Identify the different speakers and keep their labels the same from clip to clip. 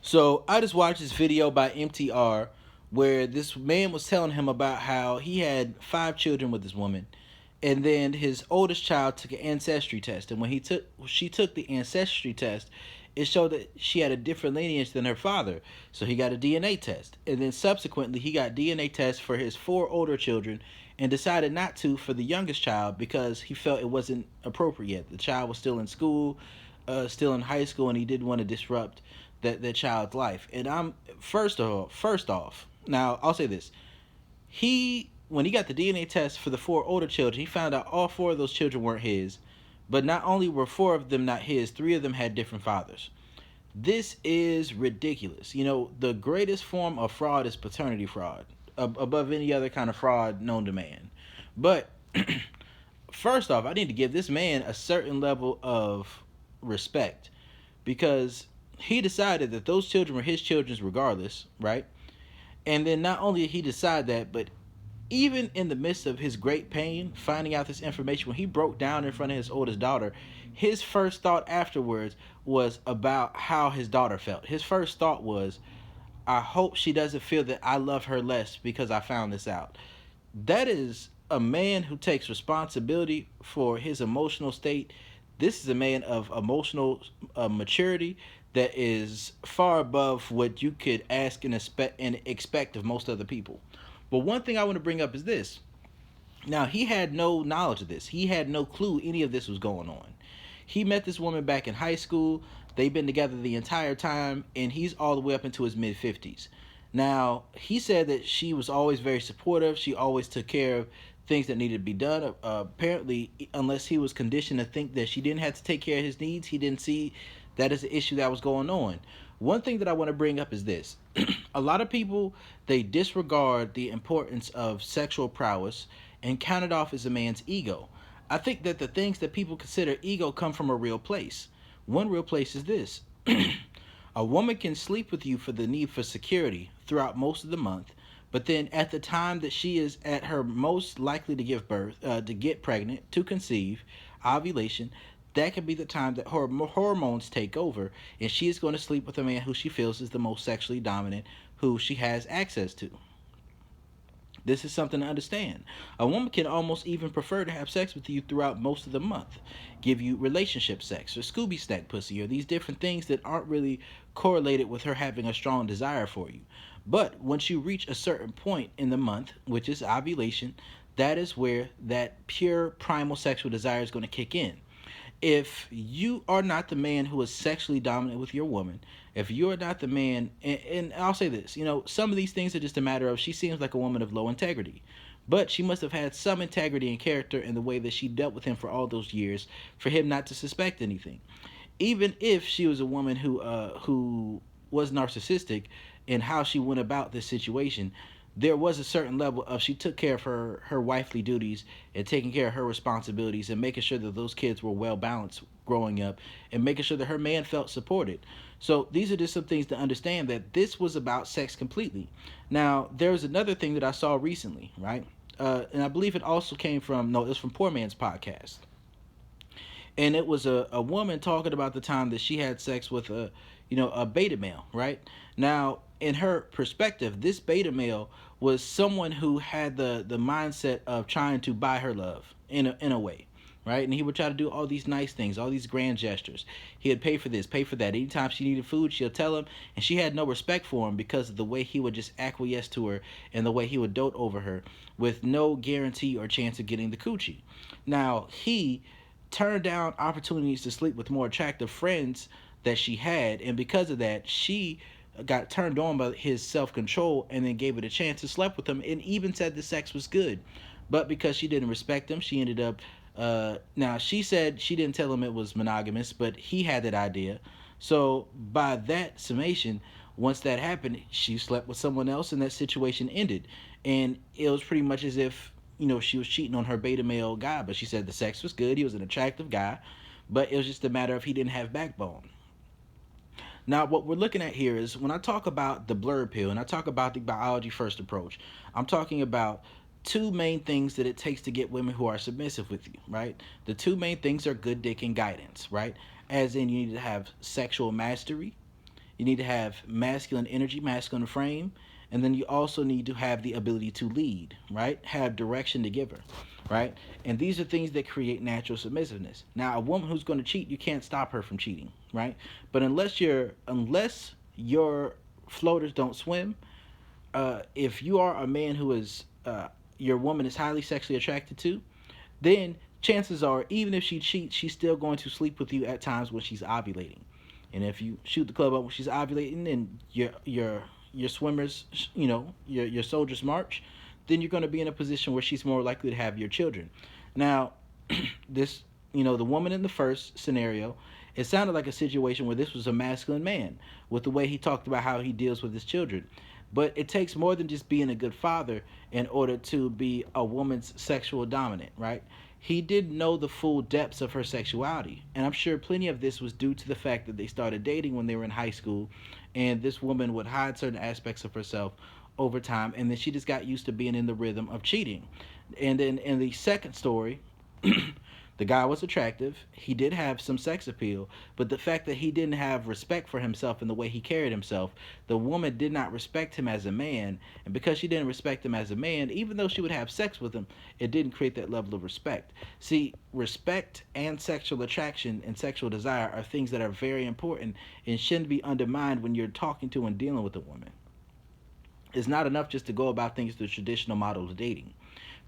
Speaker 1: So I just watched this video by MTR where this man was telling him about how he had 5 children with this woman, and then his oldest child took an ancestry test, and when she took the ancestry test, it showed that she had a different lineage than her father. So he got a DNA test, and then subsequently he got DNA tests for his 4 older children, and decided not to for the youngest child because he felt it wasn't appropriate yet. The child was still in school, still in high school, and he didn't want to disrupt that child's life. And I'm first off, now I'll say this: he when he got the DNA test for the 4 older children, he found out all 4 of those children weren't his. But not only were 4 of them not his, 3 of them had different fathers. This is ridiculous. You know, the greatest form of fraud is paternity fraud, above any other kind of fraud known to man. But first off, I need to give this man a certain level of respect because he decided that those children were his children's regardless, right? And then not only did he decide that, but even in the midst of his great pain, finding out this information, when he broke down in front of his oldest daughter, his first thought afterwards was about how his daughter felt. His first thought was, I hope she doesn't feel that I love her less because I found this out. That is a man who takes responsibility for his emotional state. This is a man of emotional maturity that is far above what you could ask and expect of most other people. But one thing I want to bring up is this. Now, he had no knowledge of this. He had no clue any of this was going on. He met this woman back in high school. They've been together the entire time, and he's all the way up into his mid 50s. Now, he said that she was always very supportive. She always took care of things that needed to be done. Apparently, unless he was conditioned to think that she didn't have to take care of his needs, he didn't see that as an issue that was going on. One thing that I want to bring up is this. A lot of people, they disregard the importance of sexual prowess and count it off as a man's ego. I think that the things that people consider ego come from a real place. One real place is this. A woman can sleep with you for the need for security throughout most of the month, but then at the time that she is at her most likely to give birth, to get pregnant, to conceive, ovulation, that can be the time that her hormones take over, and she is going to sleep with a man who she feels is the most sexually dominant, who she has access to. This is something to understand. A woman can almost even prefer to have sex with you throughout most of the month, give you relationship sex or Scooby Snack pussy or these different things that aren't really correlated with her having a strong desire for you. But once you reach a certain point in the month, which is ovulation, that is where that pure primal sexual desire is going to kick in. If you are not the man who is sexually dominant with your woman, if you're not the man, and I'll say this, some of these things are just a matter of she seems like a woman of low integrity. But she must have had some integrity and character in the way that she dealt with him for all those years for him not to suspect anything. Even if she was a woman who was narcissistic in how she went about this situation, there was a certain level of she took care of her wifely duties and taking care of her responsibilities and making sure that those kids were well balanced growing up and making sure that her man felt supported. So these are just some things to understand that this was about sex completely. Now there's another thing that I saw recently, right? And I believe it also came from no, it was from Poor Man's podcast, and it was a woman talking about the time that she had sex with a beta male, right? Now in her perspective, this beta male was someone who had the mindset of trying to buy her love in a way, right? And he would try to do all these nice things, all these grand gestures. He'd pay for this, pay for that. Anytime she needed food, she'll tell him, and she had no respect for him because of the way he would just acquiesce to her and the way he would dote over her with no guarantee or chance of getting the coochie. Now he turned down opportunities to sleep with more attractive friends that she had, and because of that, she got turned on by his self-control and then gave it a chance to sleep with him and even said the sex was good. But because she didn't respect him, she ended up now she said she didn't tell him it was monogamous, but he had that idea. So by that summation, once that happened, she slept with someone else and that situation ended. And it was pretty much as if she was cheating on her beta male guy, but she said the sex was good, he was an attractive guy, but it was just a matter of he didn't have backbone. Now, what we're looking at here is when I talk about the blurred pill and I talk about the biology first approach, I'm talking about two main things that it takes to get women who are submissive with you, right? The two main things are good dick and guidance, right? As in, you need to have sexual mastery You need to have masculine energy, masculine frame, and then you also need to have the ability to lead, right? Have direction to give her, right? And these are things that create natural submissiveness. Now, a woman who's going to cheat, you can't stop her from cheating, right? But unless your floaters don't swim, if you are a man who is your woman is highly sexually attracted to, then chances are, even if she cheats, she's still going to sleep with you at times when she's ovulating. And if you shoot the club up when she's ovulating, and your swimmers, your soldiers march, then you're going to be in a position where she's more likely to have your children. Now, this, the woman in the first scenario, it sounded like a situation where this was a masculine man with the way he talked about how he deals with his children. But it takes more than just being a good father in order to be a woman's sexual dominant, right? He didn't know the full depths of her sexuality. And I'm sure plenty of this was due to the fact that they started dating when they were in high school. And this woman would hide certain aspects of herself over time. And then she just got used to being in the rhythm of cheating. And then in the second story, the guy was attractive. He did have some sex appeal, but the fact that he didn't have respect for himself and the way he carried himself, the woman did not respect him as a man. And because she didn't respect him as a man, even though she would have sex with him, it didn't create that level of respect. See, respect and sexual attraction and sexual desire are things that are very important and shouldn't be undermined when you're talking to and dealing with a woman. It's not enough just to go about things the traditional model of dating,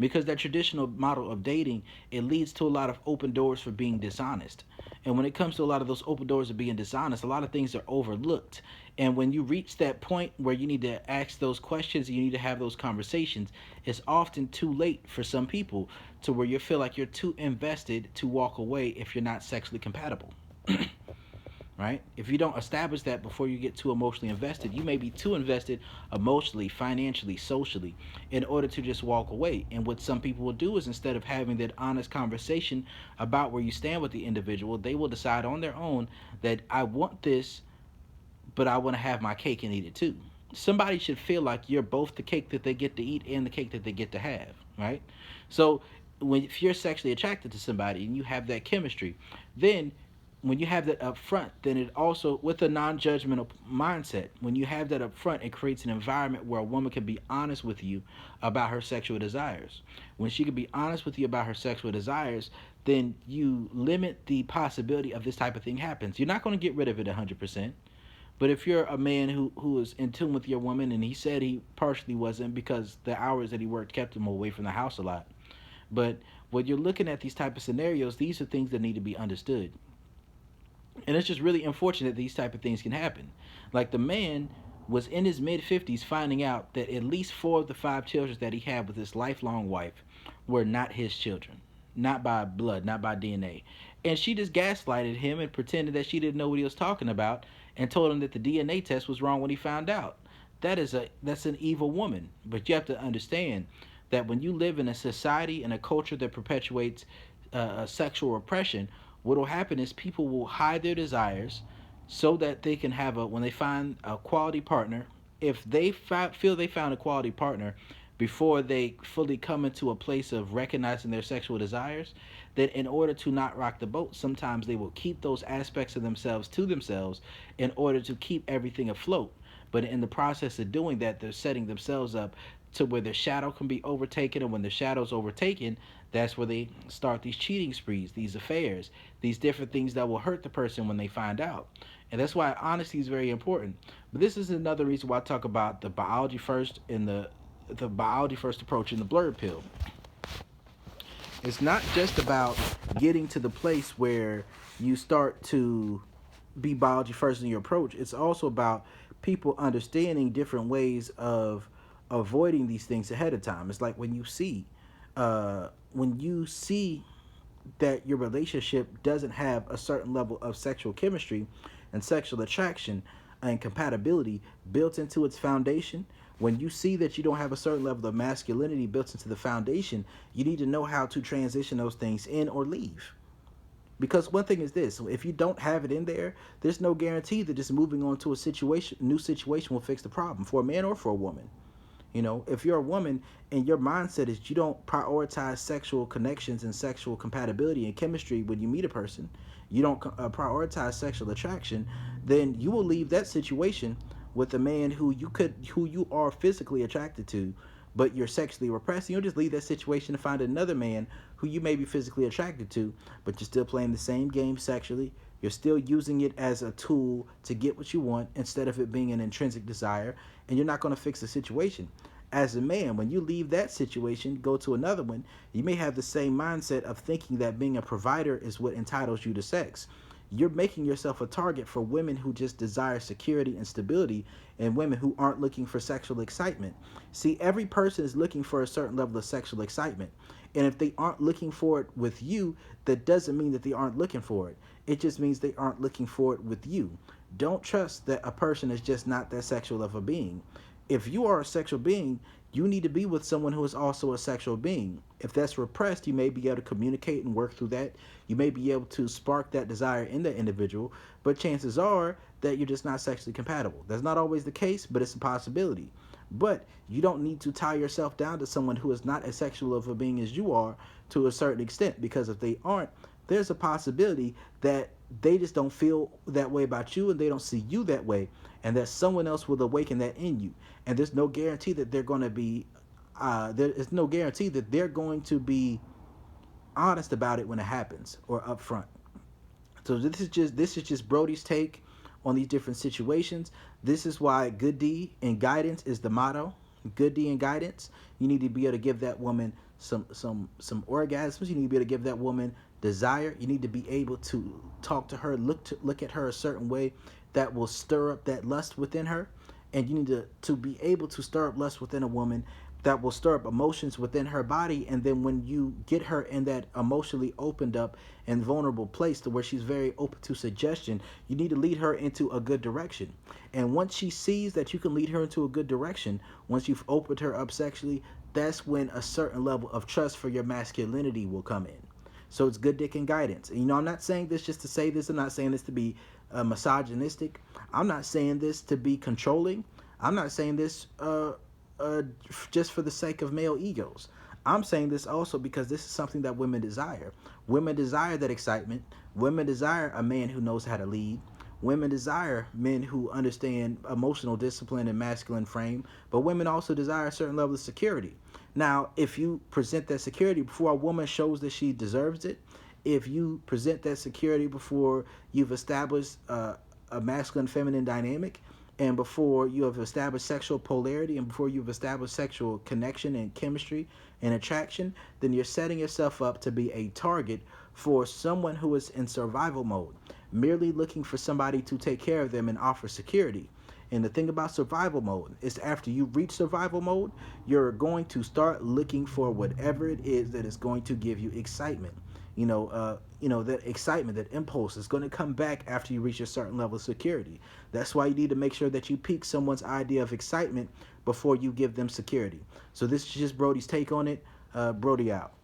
Speaker 1: because that traditional model of dating, it leads to a lot of open doors for being dishonest. And when it comes to a lot of those open doors of being dishonest, a lot of things are overlooked. And when you reach that point where you need to ask those questions and you need to have those conversations, it's often too late for some people, to where you feel like you're too invested to walk away if you're not sexually compatible. Right? If you don't establish that before you get too emotionally invested, you may be too invested emotionally, financially, socially, in order to just walk away. And what some people will do is, instead of having that honest conversation about where you stand with the individual, they will decide on their own that I want this, but I want to have my cake and eat it too. Somebody should feel like you're both the cake that they get to eat and the cake that they get to have, right? So if you're sexually attracted to somebody and you have that chemistry, then when you have that up front, then it also, with a non-judgmental mindset, when you have that up front, it creates an environment where a woman can be honest with you about her sexual desires. When she can be honest with you about her sexual desires, then you limit the possibility of this type of thing happens. You're not going to get rid of it 100%. But if you're a man who is in tune with your woman, and he said he partially wasn't because the hours that he worked kept him away from the house a lot. But when you're looking at these type of scenarios, these are things that need to be understood. And it's just really unfortunate these type of things can happen. Like, the man was in his mid 50s finding out that at least 4 of the 5 children that he had with his lifelong wife were not his children, not by blood, not by DNA. And she just gaslighted him and pretended that she didn't know what he was talking about, and told him that the DNA test was wrong when he found out. That's an evil woman. But you have to understand that when you live in a society and a culture that perpetuates sexual repression, what will happen is people will hide their desires so that they can have when they find a quality partner, if they feel they found a quality partner before they fully come into a place of recognizing their sexual desires, that in order to not rock the boat, sometimes they will keep those aspects of themselves to themselves in order to keep everything afloat. But in the process of doing that, they're setting themselves up to where their shadow can be overtaken, and when the shadow's overtaken, that's where they start these cheating sprees, these affairs, these different things that will hurt the person when they find out. And that's why honesty is very important. But this is another reason why I talk about the biology first and the biology first approach in the blurred pill. It's not just about getting to the place where you start to be biology first in your approach. It's also about people understanding different ways of avoiding these things ahead of time. It's like when you see that your relationship doesn't have a certain level of sexual chemistry and sexual attraction and compatibility built into its foundation. When you see that you don't have a certain level of masculinity built into the foundation, you need to know how to transition those things in or leave. Because one thing is this: if you don't have it in there, there's no guarantee that just moving on to a new situation will fix the problem for a man or for a woman. If you're a woman and your mindset is you don't prioritize sexual connections and sexual compatibility and chemistry when you meet a person, you don't prioritize sexual attraction, then you will leave that situation with a man who you are physically attracted to, but you're sexually repressed. You'll just leave that situation to find another man who you may be physically attracted to, but you're still playing the same game sexually. You're still using it as a tool to get what you want instead of it being an intrinsic desire, and you're not going to fix the situation. As a man, when you leave that situation, go to another one, you may have the same mindset of thinking that being a provider is what entitles you to sex. You're making yourself a target for women who just desire security and stability, and women who aren't looking for sexual excitement. See, every person is looking for a certain level of sexual excitement. And if they aren't looking for it with you, that doesn't mean that they aren't looking for it. It just means they aren't looking for it with you. Don't trust that a person is just not that sexual of a being. If you are a sexual being, you need to be with someone who is also a sexual being. If that's repressed, you may be able to communicate and work through that. You may be able to spark that desire in that individual, but chances are that you're just not sexually compatible. That's not always the case, but it's a possibility. But you don't need to tie yourself down to someone who is not as sexual of a being as you are to a certain extent, because if they aren't, there's a possibility that they just don't feel that way about you and they don't see you that way, and that someone else will awaken that in you. And there's no guarantee that they're going to be there is no guarantee that they're going to be honest about it when it happens or upfront. So this is just Brody's take on these different situations. This is why good D and guidance is the motto. Good D and guidance. You need to be able to give that woman some orgasms. You need to be able to give that woman desire. You need to be able to talk to her, look at her a certain way that will stir up that lust within her. And you need to be able to stir up lust within a woman that will stir up emotions within her body. And then when you get her in that emotionally opened up and vulnerable place to where she's very open to suggestion, you need to lead her into a good direction. And once she sees that you can lead her into a good direction, once you've opened her up sexually, that's when a certain level of trust for your masculinity will come in. So it's good dick and guidance. And I'm not saying this just to say this. I'm not saying this to be misogynistic. I'm not saying this to be controlling. I'm not saying this just for the sake of male egos. I'm saying this also because this is something that women desire. Women desire that excitement. Women desire a man who knows how to lead. Women desire men who understand emotional discipline and masculine frame, but women also desire a certain level of security. Now, if you present that security before a woman shows that she deserves it, if you present that security before you've established a masculine feminine dynamic, and before you have established sexual polarity, and before you've established sexual connection and chemistry and attraction, then you're setting yourself up to be a target for someone who is in survival mode, merely looking for somebody to take care of them and offer security. And the thing about survival mode is after you reach survival mode, you're going to start looking for whatever it is that is going to give you excitement. That excitement, that impulse is going to come back after you reach a certain level of security. That's why you need to make sure that you pique someone's idea of excitement before you give them security. So this is just Brody's take on it. Brody out.